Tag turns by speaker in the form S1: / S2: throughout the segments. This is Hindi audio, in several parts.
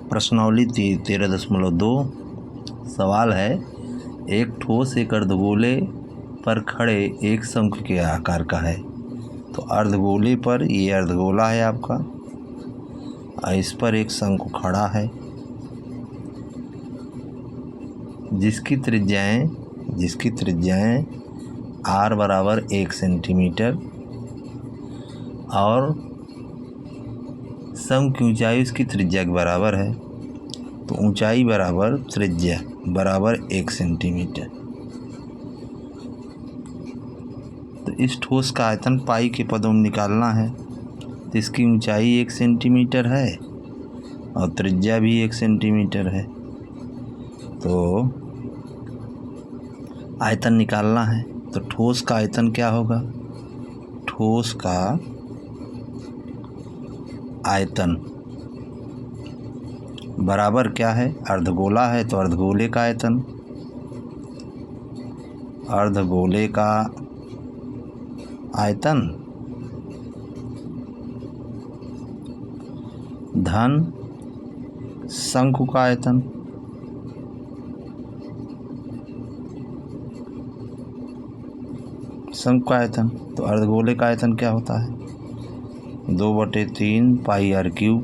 S1: प्रश्नावली 13.2 सवाल है, एक ठोस एक अर्धगोले पर खड़े एक शंकु के आकार का है। तो अर्धगोले पर, ये अर्धगोला है आपका, इस पर एक शंकु खड़ा है जिसकी त्रिज्याएं r बराबर 1 सेंटीमीटर और शंकु की ऊंचाई उसकी त्रिज्या के बराबर है। तो ऊंचाई बराबर त्रिज्या बराबर 1 सेंटीमीटर। तो इस ठोस का आयतन पाई के पदों में निकालना है। तो इसकी ऊंचाई 1 सेंटीमीटर है और त्रिज्या भी 1 सेंटीमीटर है। तो आयतन निकालना है। तो ठोस का आयतन क्या होगा? ठोस का आयतन बराबर क्या है? अर्धगोला है तो अर्धगोले का आयतन, अर्धगोले का आयतन धन शंकु का आयतन, शंकु का आयतन। तो अर्धगोले का आयतन क्या होता है? 2/3 पाई r क्यूब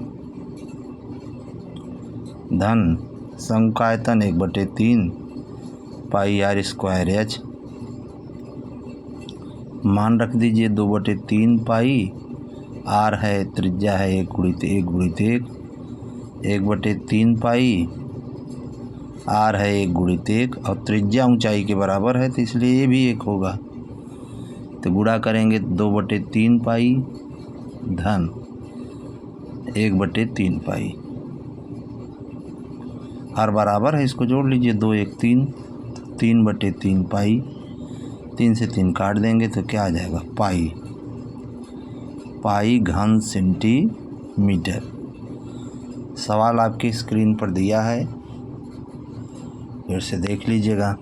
S1: धन शंकु का आयतन 1/3 पाई r स्क्वायर h। मान रख दीजिए 2/3 पाई, r है त्रिज्या है 1 × 1 × 1, 1/3 पाई, r है 1 × 1 और त्रिज्या ऊंचाई के बराबर है तो इसलिए ये भी 1 होगा। तो गुणा करेंगे 2/3 पाई धन 1/3 पाई, r बराबर है, इसको जोड़ लीजिए 2 1 3, 3/3 पाई, 3 से 3 काट देंगे तो क्या आ जाएगा? पाई घन सेंटीमीटर। सवाल आपकी स्क्रीन पर दिया है, फिर से देख लीजिएगा।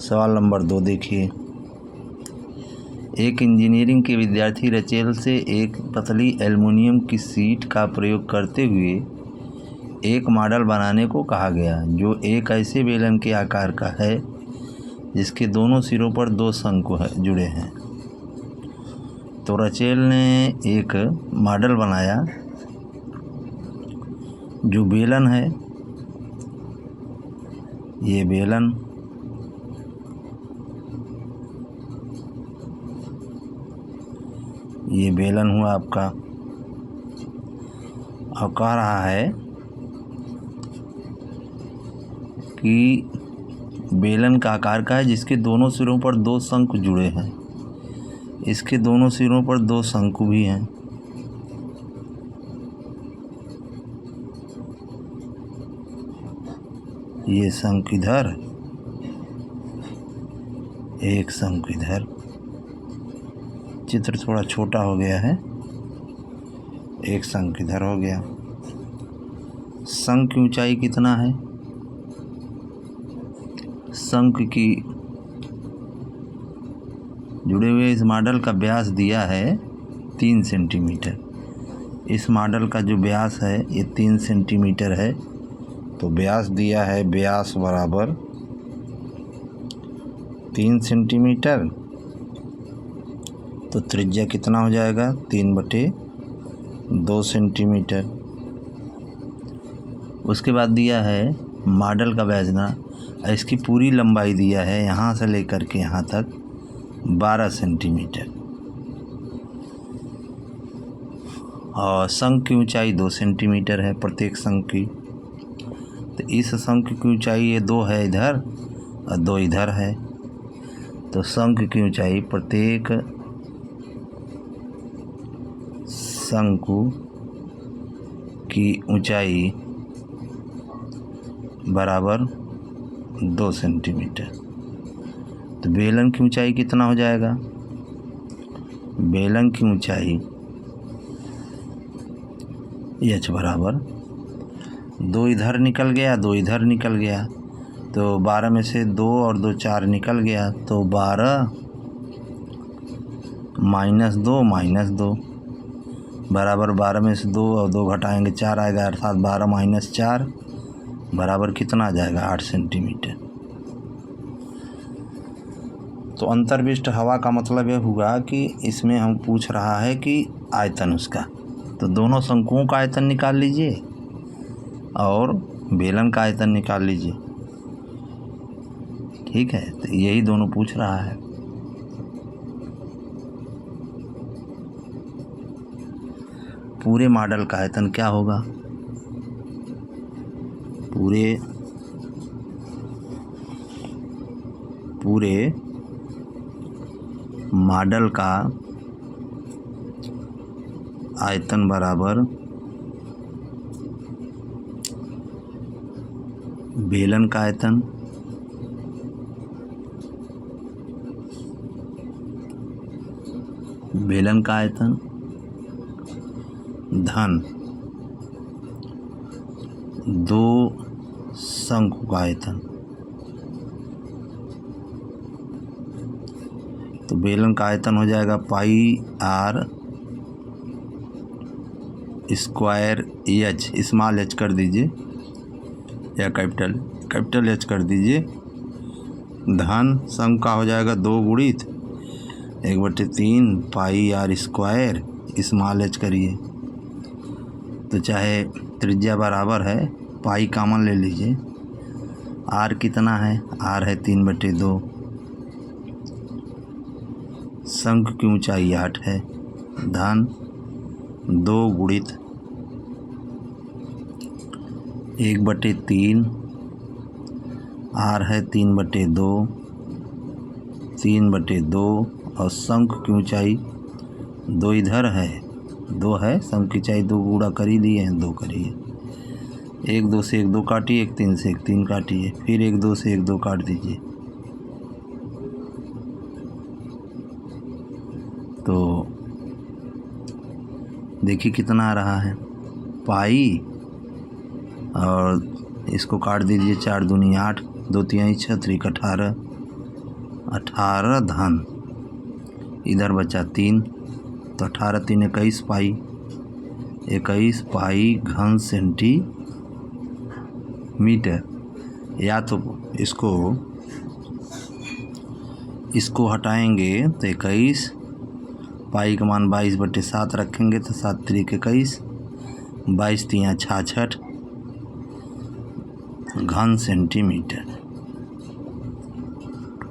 S1: सवाल नंबर 2 देखिए, एक इंजीनियरिंग के विद्यार्थी रचेल से एक पतली एल्युमिनियम की शीट का प्रयोग करते हुए एक मॉडल बनाने को कहा गया जो एक ऐसे बेलन के आकार का है जिसके दोनों सिरों पर 2 शंकु जुड़े हैं। तो रचेल ने एक मॉडल बनाया जो बेलन है, ये बेलन, ये बेलन हुआ आपका, और कह रहा है कि बेलन का आकार का है जिसके दोनों सिरों पर 2 शंकु जुड़े हैं। इसके दोनों सिरों पर 2 शंकु भी हैं। ये शंकु इधर, एक शंकु इधर। चित्र थोड़ा छोटा हो गया है, एक शंकु इधर हो गया। शंकु की ऊंचाई कितना है? शंकु की जुड़े हुए इस मॉडल का व्यास दिया है 3 सेंटीमीटर। इस मॉडल का जो व्यास है ये 3 सेंटीमीटर है। तो व्यास दिया है, व्यास बराबर 3 सेंटीमीटर। तो त्रिज्या कितना हो जाएगा? 3/2 सेंटीमीटर। उसके बाद दिया है मॉडल का व्यास, इसकी पूरी लंबाई दिया है यहाँ से लेकर के यहाँ तक 12 सेंटीमीटर और शंकु की ऊंचाई 2 सेंटीमीटर है प्रत्येक शंकु की। तो इस शंकु की ऊंचाई ये 2 है इधर और 2 इधर है। तो शंकु की ऊंचाई, प्रत्येक शंकु की ऊंचाई बराबर 2 सेंटीमीटर। तो बेलन की ऊंचाई कितना हो जाएगा? बेलन की ऊंचाई h बराबर 2 इधर निकल गया, 2 इधर निकल गया, तो 12 में से 2 और 2 4 निकल गया, तो 12 -2 -2 बराबर 12 में से 2 और 2 घटाएंगे 4 आएगा, अर्थात 12 माइनस 4 बराबर कितना आ जाएगा 8 सेंटीमीटर। तो अंतर्विष्ट हवा का मतलब यह हुआ कि इसमें हम पूछ रहा है कि आयतन उसका, तो दोनों शंकुओं का आयतन निकाल लीजिए और बेलन का आयतन निकाल लीजिए। ठीक है, तो यही दोनों पूछ रहा है। पूरे मॉडल का आयतन क्या होगा? पूरे मॉडल का आयतन बराबर बेलन का आयतन धन 2 शंकु का आयतन। तो बेलन का आयतन हो जाएगा pi r square h, small h कर दीजिए या कैपिटल एच कर दीजिए, धन शंकु का हो जाएगा 2 गुणित 1/3 पाई आर स्क्वायर स्मॉल एच करिए। तो चाहे त्रिज्या बराबर है, पाई कॉमन ले लीजिए, आर कितना है? आर है 3/2, शंकु की ऊंचाई 8 है, धन 2 गुणित 1/3, आर है 3/2 और शंकु की ऊंचाई 2 इधर है, 2 है, शंकु की ऊंचाई 2 गुणा कर ही दिए हैं, 2 करिए। 1 2 से 1 2 काटिए, 1 3 से 1 3 काटिए, फिर 1 2 से 1 2 काट दीजिए। तो देखिए कितना आ रहा है, पाई और इसको काट दीजिए, 4 दूनी 8, 2 तिहाई 6, 3 18 धन इधर बचा 3, तो 18 3 21 पाई, 21 पाई घन सेंटीमीटर। या तो इसको हटाएंगे तो 21, पाई का मान 22/7 रखेंगे तो 7 3 21, 22 3 66 घन सेंटीमीटर।